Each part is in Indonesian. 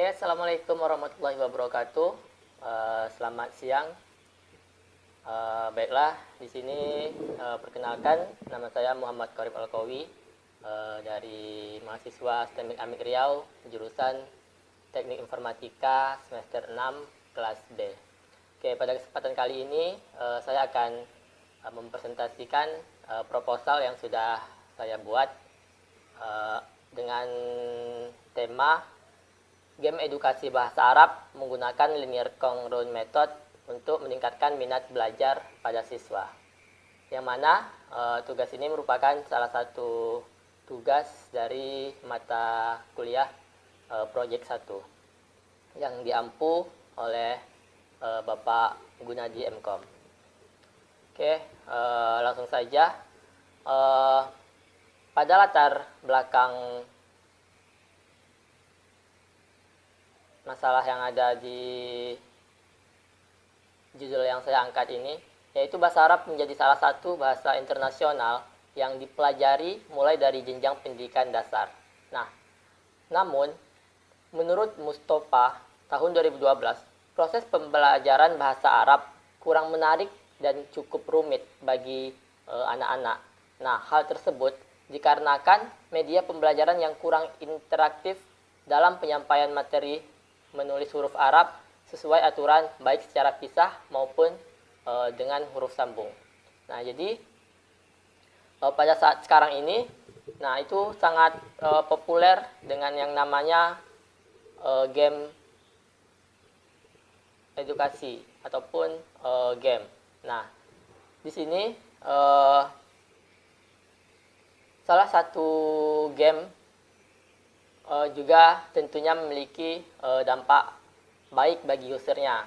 Assalamualaikum warahmatullahi wabarakatuh. Selamat siang. Baiklah, di sini perkenalkan nama saya Muhammad Qarib Alqawi dari mahasiswa STEMIK Amik Riau, jurusan Teknik Informatika semester 6 kelas B. Pada kesempatan kali ini saya akan mempresentasikan proposal yang sudah saya buat dengan tema game edukasi bahasa Arab menggunakan linear congruent method untuk meningkatkan minat belajar pada siswa. Yang mana tugas ini merupakan salah satu tugas dari mata kuliah Project 1 yang diampu oleh Bapak Gunadi Mkom. Langsung saja. Pada latar belakang masalah yang ada di judul yang saya angkat ini, yaitu bahasa Arab menjadi salah satu bahasa internasional yang dipelajari mulai dari jenjang pendidikan dasar. Namun, menurut Mustafa tahun 2012, proses pembelajaran bahasa Arab kurang menarik dan cukup rumit bagi anak-anak. Hal tersebut dikarenakan media pembelajaran yang kurang interaktif dalam penyampaian materi menulis huruf Arab sesuai aturan baik secara pisah maupun dengan huruf sambung. Jadi pada saat sekarang ini, itu sangat populer dengan yang namanya game edukasi ataupun game. Di sini salah satu game juga tentunya memiliki dampak baik bagi usernya,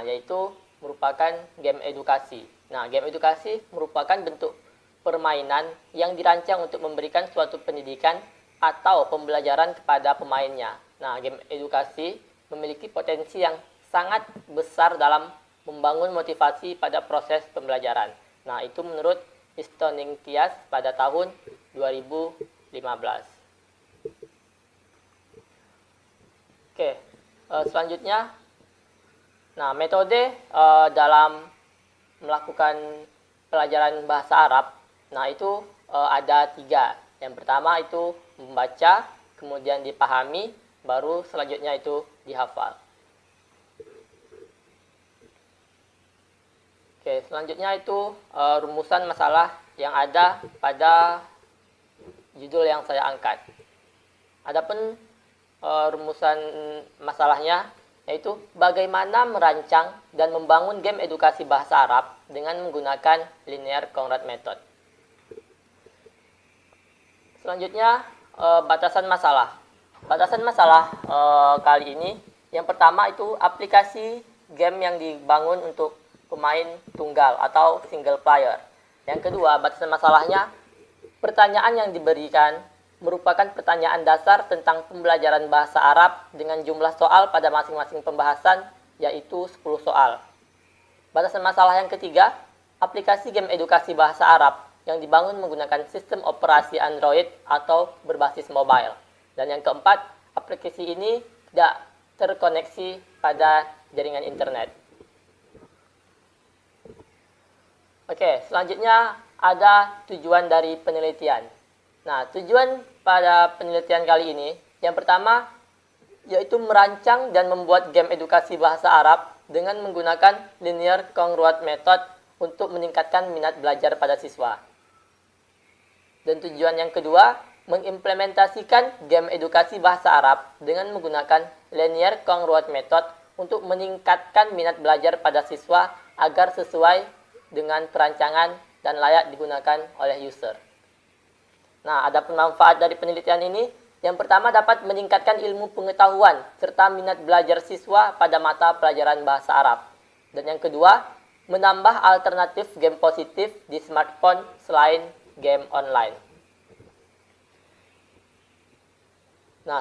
yaitu merupakan game edukasi. Game edukasi merupakan bentuk permainan yang dirancang untuk memberikan suatu pendidikan atau pembelajaran kepada pemainnya. Game edukasi memiliki potensi yang sangat besar dalam membangun motivasi pada proses pembelajaran. Itu menurut Estoning Tias pada tahun 2015. Selanjutnya, metode dalam melakukan pelajaran bahasa Arab, itu ada 3. Yang pertama itu membaca, kemudian dipahami, baru selanjutnya itu dihafal. Selanjutnya itu rumusan masalah yang ada pada judul yang saya angkat. Adapun rumusan masalahnya yaitu bagaimana merancang dan membangun game edukasi bahasa Arab dengan menggunakan linear congruent method. Selanjutnya batasan masalah. Batasan masalah kali ini yang pertama itu aplikasi game yang dibangun untuk pemain tunggal atau single player. Yang kedua, batasan masalahnya pertanyaan yang diberikan merupakan pertanyaan dasar tentang pembelajaran bahasa Arab dengan jumlah soal pada masing-masing pembahasan, yaitu 10 soal. Batasan masalah yang ketiga, aplikasi game edukasi bahasa Arab yang dibangun menggunakan sistem operasi Android atau berbasis mobile. Dan yang keempat, aplikasi ini tidak terkoneksi pada jaringan internet. Selanjutnya ada tujuan dari penelitian. Tujuan pada penelitian kali ini, yang pertama yaitu merancang dan membuat game edukasi bahasa Arab dengan menggunakan linear congruent method untuk meningkatkan minat belajar pada siswa. Dan tujuan yang kedua, mengimplementasikan game edukasi bahasa Arab dengan menggunakan linear congruent method untuk meningkatkan minat belajar pada siswa agar sesuai dengan perancangan dan layak digunakan oleh user. Ada manfaat dari penelitian ini. Yang pertama dapat meningkatkan ilmu pengetahuan serta minat belajar siswa pada mata pelajaran bahasa Arab. Dan yang kedua, menambah alternatif game positif di smartphone selain game online.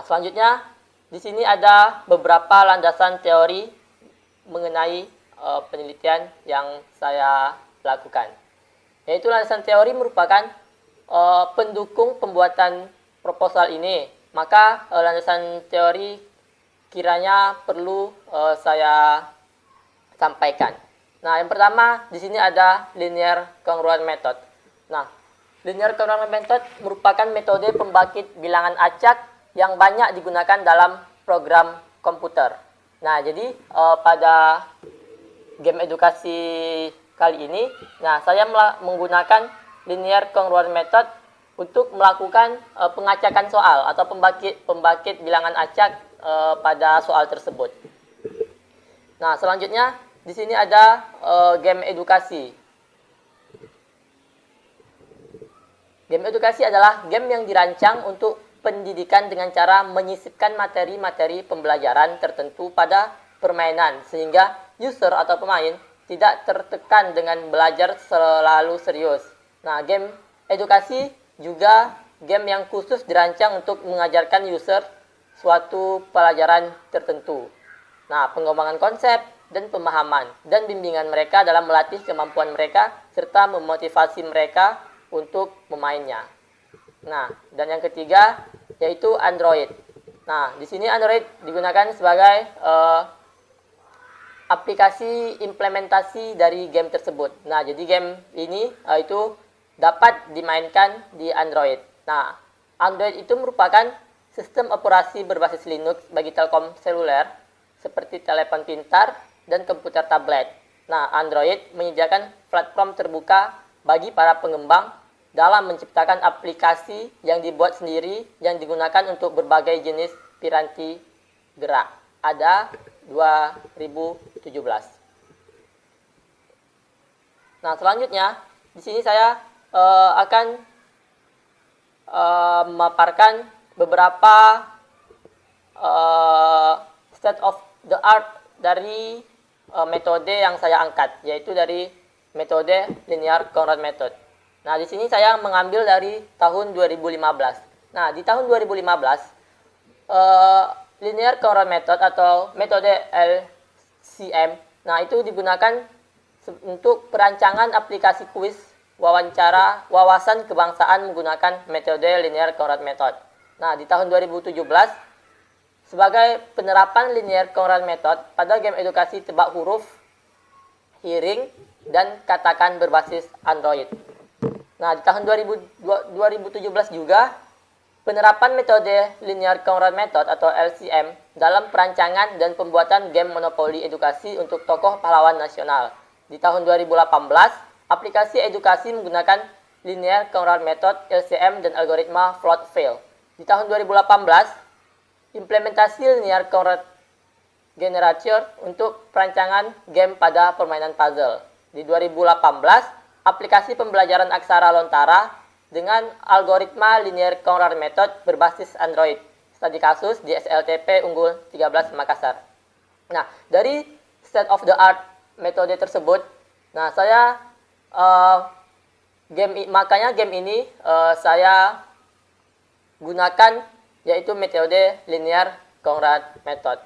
Selanjutnya di sini ada beberapa landasan teori mengenai penelitian yang saya lakukan. Yaitu landasan teori merupakan pendukung pembuatan proposal ini. Maka landasan teori kiranya perlu saya sampaikan. Nah, yang pertama di sini ada linear congruent method. Nah, linear congruent method merupakan metode pembangkit bilangan acak yang banyak digunakan dalam program komputer. Nah, jadi pada game edukasi kali ini, nah saya menggunakan linear congruent method untuk melakukan pengacakan soal atau pembangkit bilangan acak pada soal tersebut. Nah, selanjutnya di sini ada game edukasi. Game edukasi adalah game yang dirancang untuk pendidikan dengan cara menyisipkan materi-materi pembelajaran tertentu pada permainan sehingga user atau pemain tidak tertekan dengan belajar selalu serius. Nah, game edukasi juga game yang khusus dirancang untuk mengajarkan user suatu pelajaran tertentu. Nah, pengembangan konsep dan pemahaman dan bimbingan mereka dalam melatih kemampuan mereka serta memotivasi mereka untuk memainnya. Nah, dan yang ketiga yaitu Android. Nah, di sini Android digunakan sebagai aplikasi implementasi dari game tersebut. Nah, jadi game ini itu dapat dimainkan di Android. Nah, Android itu merupakan sistem operasi berbasis Linux bagi Telkom seluler seperti telepon pintar dan komputer tablet. Nah, Android menyediakan platform terbuka bagi para pengembang dalam menciptakan aplikasi yang dibuat sendiri yang digunakan untuk berbagai jenis piranti gerak. Ada 2017. Nah, selanjutnya di sini saya akan memaparkan beberapa state of the art dari metode yang saya angkat, yaitu dari metode linear congruent method. Nah, di sini saya mengambil dari tahun 2015. Nah, di tahun 2015, linear congruent method atau metode LCM, nah itu digunakan untuk perancangan aplikasi kuis wawasan kebangsaan menggunakan metode linear congruent method. Nah, di tahun 2017, sebagai penerapan linear congruent method pada game edukasi tebak huruf, hearing, dan katakan berbasis Android. Nah, di tahun 2017 juga penerapan metode linear congruent method atau LCM dalam perancangan dan pembuatan game monopoli edukasi untuk tokoh pahlawan nasional. Di tahun 2018, aplikasi edukasi menggunakan linear congruent method, LCM, dan algoritma float fail. Di tahun 2018, implementasi linear congruent generator untuk perancangan game pada permainan puzzle. Di 2018, aplikasi pembelajaran aksara lontara dengan algoritma linear congruent method berbasis Android. Studi kasus di SLTP Unggul 13 Makassar. Nah, dari state of the art metode tersebut, nah saya makanya game ini saya gunakan yaitu metode linear congruent method.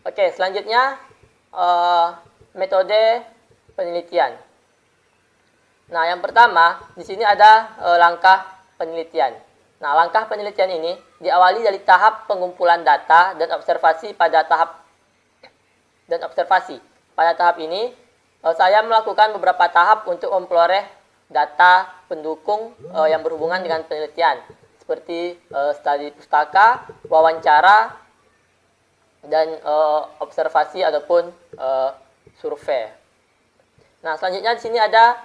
Oke, selanjutnya metode penelitian. Nah, yang pertama di sini ada langkah penelitian. Nah, langkah penelitian ini diawali dari tahap pengumpulan data dan observasi pada tahap ini saya melakukan beberapa tahap untuk memperoleh data pendukung yang berhubungan dengan penelitian seperti studi pustaka, wawancara, dan observasi ataupun survei. Nah, selanjutnya di sini ada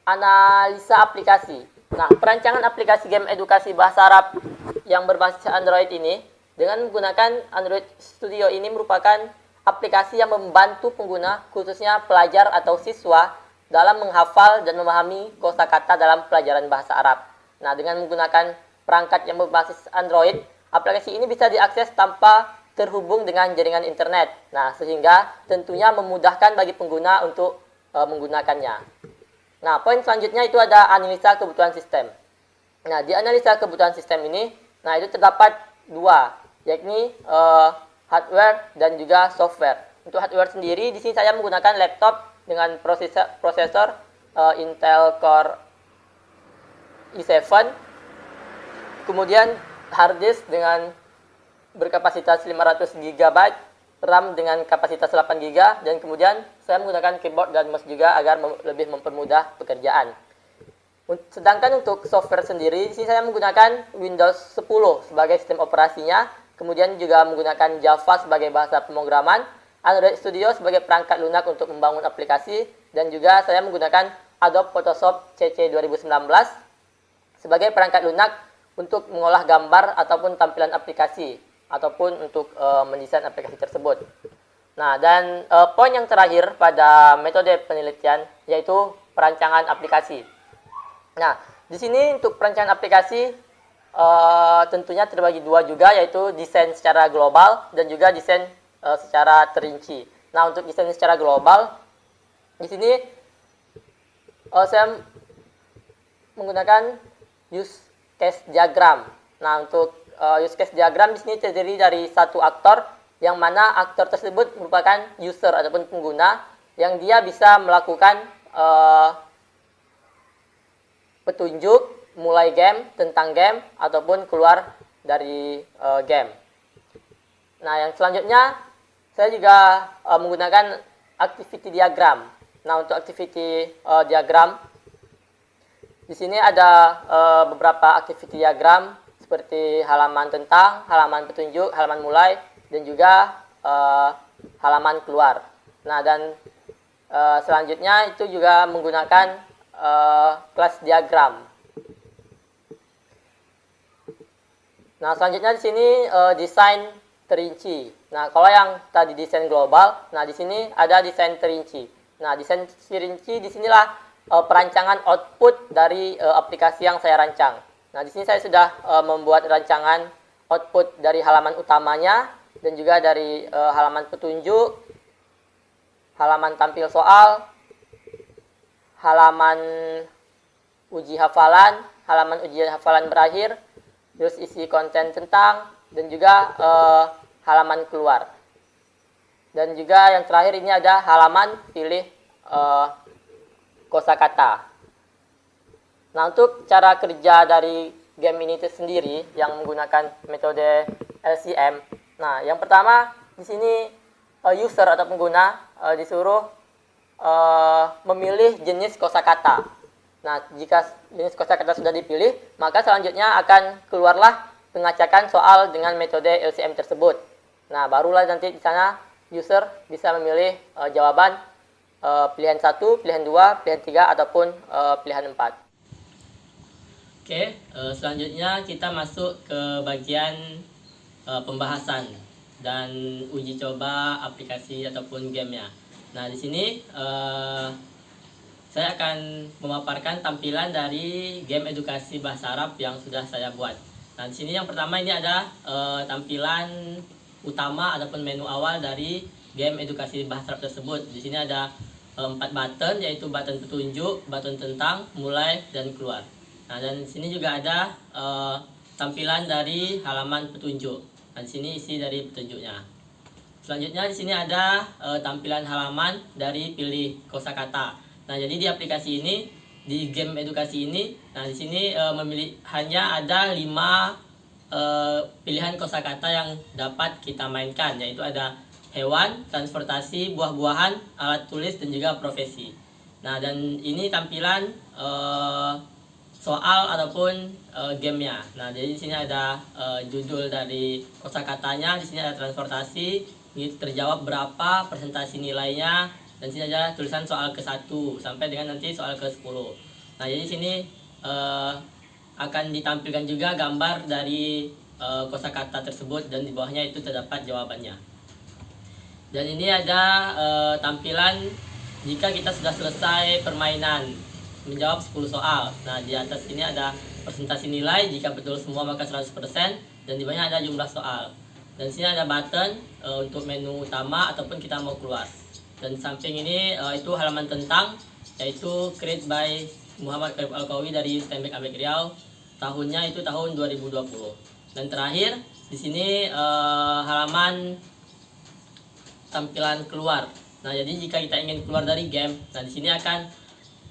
analisa aplikasi. Nah, perancangan aplikasi game edukasi bahasa Arab yang berbasis Android ini dengan menggunakan Android Studio ini merupakan aplikasi yang membantu pengguna, khususnya pelajar atau siswa, dalam menghafal dan memahami kosakata dalam pelajaran bahasa Arab. Nah, dengan menggunakan perangkat yang berbasis Android, aplikasi ini bisa diakses tanpa terhubung dengan jaringan internet. Nah, sehingga tentunya memudahkan bagi pengguna untuk menggunakannya. Nah, poin selanjutnya itu ada analisa kebutuhan sistem. Nah, di analisa kebutuhan sistem ini, nah itu terdapat dua, yakni hardware dan juga software. Untuk hardware sendiri, di sini saya menggunakan laptop dengan prosesor Intel Core i7, kemudian hard disk dengan berkapasitas 500 GB, RAM dengan kapasitas 8 GB, dan kemudian saya menggunakan keyboard dan mouse juga agar lebih mempermudah pekerjaan. Sedangkan untuk software sendiri, di sini saya menggunakan Windows 10 sebagai sistem operasinya, kemudian juga menggunakan Java sebagai bahasa pemrograman, Android Studio sebagai perangkat lunak untuk membangun aplikasi, dan juga saya menggunakan Adobe Photoshop CC 2019 sebagai perangkat lunak untuk mengolah gambar ataupun tampilan aplikasi, ataupun untuk mendesain aplikasi tersebut. Nah, dan poin yang terakhir pada metode penelitian yaitu perancangan aplikasi. Nah, di sini untuk perancangan aplikasi tentunya terbagi dua juga, yaitu desain secara global dan juga desain secara terinci. Nah, untuk desain secara global, di sini saya menggunakan use case diagram. Nah, untuk use case diagram di sini terdiri dari satu aktor, yang mana aktor tersebut merupakan user ataupun pengguna yang dia bisa melakukan petunjuk mulai game, tentang game, ataupun keluar dari game. Nah, yang selanjutnya saya juga menggunakan activity diagram. Nah, untuk activity diagram di sini ada beberapa activity diagram seperti halaman tentang, halaman petunjuk, halaman mulai, dan juga halaman keluar. Nah, dan selanjutnya itu juga menggunakan kelas diagram. Nah, selanjutnya di sini desain terinci. Nah, kalau yang tadi desain global, nah di sini ada desain terinci. Nah, desain terinci di sinilah perancangan output dari aplikasi yang saya rancang. Nah, di sini saya sudah membuat rancangan output dari halaman utamanya dan juga dari halaman petunjuk, halaman tampil soal, halaman uji hafalan, halaman uji hafalan berakhir, terus isi konten tentang, dan juga halaman keluar. Dan juga yang terakhir ini ada halaman pilih kosakata. Nah, untuk cara kerja dari game ini sendiri yang menggunakan metode LCM. Nah, yang pertama di sini user atau pengguna disuruh memilih jenis kosakata. Nah, jika jenis kosakata sudah dipilih, maka selanjutnya akan keluarlah pengacakan soal dengan metode LCM tersebut. Nah, barulah nanti di sana user bisa memilih jawaban pilihan 1, pilihan 2, pilihan 3, ataupun pilihan 4. Oke, selanjutnya kita masuk ke bagian pembahasan dan uji coba aplikasi ataupun gamenya. Nah, di sini saya akan memaparkan tampilan dari game edukasi bahasa Arab yang sudah saya buat. Nah, di sini yang pertama ini ada tampilan utama ataupun menu awal dari game edukasi bahasa Arab tersebut. Di sini ada 4 button, yaitu button petunjuk, button tentang, mulai, dan keluar. Nah, dan di sini juga ada tampilan dari halaman petunjuk. Nah, di sini isi dari petunjuknya. Selanjutnya di sini ada tampilan halaman dari pilih kosakata. Nah, jadi di aplikasi ini, di game edukasi ini, nah di sini hanya ada 5 pilihan kosakata yang dapat kita mainkan, yaitu ada hewan, transportasi, buah-buahan, alat tulis, dan juga profesi. Nah, dan ini tampilan soal ataupun gamenya. Nah, jadi di sini ada judul dari kosakatanya, di sini ada transportasi, ini terjawab berapa, presentasi nilainya, dan sini ada tulisan soal ke-1 sampai dengan nanti soal ke-10. Nah, jadi di sini akan ditampilkan juga gambar dari kosakata tersebut, dan di bawahnya itu terdapat jawabannya. Dan ini ada tampilan jika kita sudah selesai permainan menjawab 10 soal. Nah, di atas ini ada presentasi nilai, jika betul semua maka 100%, dan di bawahnya ada jumlah soal. Dan sini ada button untuk menu utama ataupun kita mau keluar. Dan di samping ini itu halaman tentang, yaitu create by Muhammad Kaif Al-Qawi dari Stembek Abek Riau. Tahunnya itu tahun 2020. Dan terakhir di sini halaman tampilan keluar. Nah, jadi jika kita ingin keluar dari game, nah di sini akan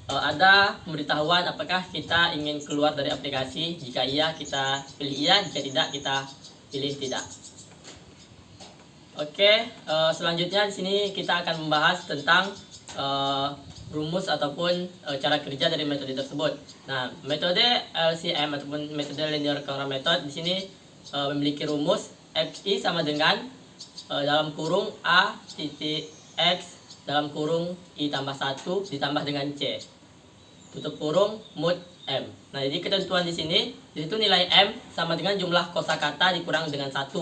ada pemberitahuan apakah kita ingin keluar dari aplikasi. Jika iya, kita pilih iya; jika tidak, kita pilih tidak. Oke, selanjutnya di sini kita akan membahas tentang rumus ataupun cara kerja dari metode tersebut. Nah, metode LCM ataupun metode linear counter method di sini memiliki rumus XI sama dengan dalam kurung A titik X dalam kurung I tambah 1 ditambah dengan C. Tutup kurung mod M. Nah, jadi ketentuan di situ nilai M sama dengan jumlah kosakata dikurang dengan 1.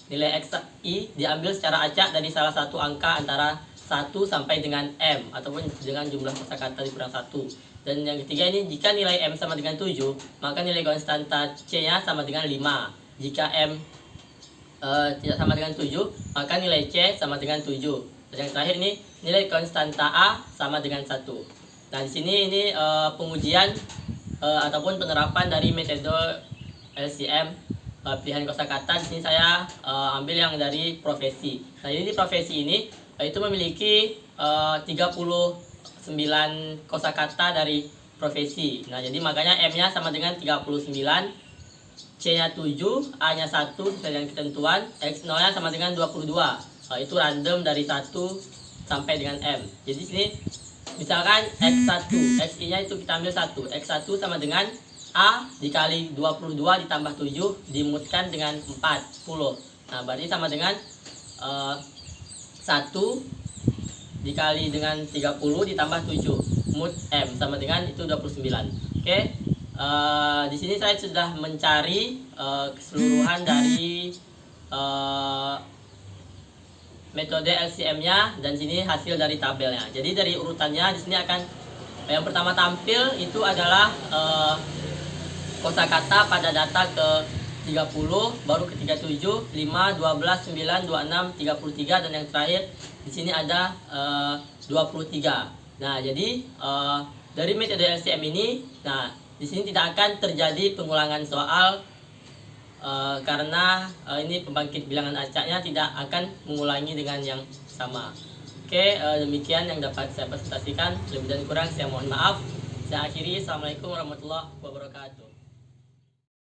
Nilai XI diambil secara acak dari salah satu angka antara 1 sampai dengan M ataupun dengan jumlah kosakata dikurang 1. Dan yang ketiga ini, jika nilai M sama dengan 7, maka nilai konstanta C-nya sama dengan 5. Jika M tidak sama dengan 7, maka nilai C sama dengan 7. Dan yang terakhir ini, nilai konstanta A sama dengan 1. Nah, di sini ini pengujian ataupun penerapan dari metode LCM pilihan kosakata. Di sini saya ambil yang dari profesi. Nah, jadi di profesi ini itu memiliki 39 kosakata dari profesi. Nah, jadi makanya M-nya sama dengan 39, C-nya 7, A-nya 1 sesuai dengan ketentuan, X0-nya sama dengan 22. Itu random dari 1 sampai dengan M. Jadi sini misalkan X1, XI-nya itu kita ambil 1. X1 sama dengan A dikali 22 ditambah 7 dimutkan dengan 40. Nah, berarti sama dengan 1 dikali dengan 30 ditambah 7 mut M sama dengan itu 29. Oke. Di sini saya sudah mencari keseluruhan dari metode LCM-nya, dan sini hasil dari tabelnya. Jadi dari urutannya di sini akan yang pertama tampil itu adalah kosakata pada data ke 30, baru ke 37, 5, 12, 9, 26, 33, dan yang terakhir di sini ada 23. Nah, jadi dari metode LCM ini, nah di sini tidak akan terjadi pengulangan soal karena ini pembangkit bilangan acaknya tidak akan mengulangi dengan yang sama. Oke, demikian yang dapat saya presentasikan. Lebih dan kurang saya mohon maaf. Saya akhiri. Assalamualaikum warahmatullahi wabarakatuh.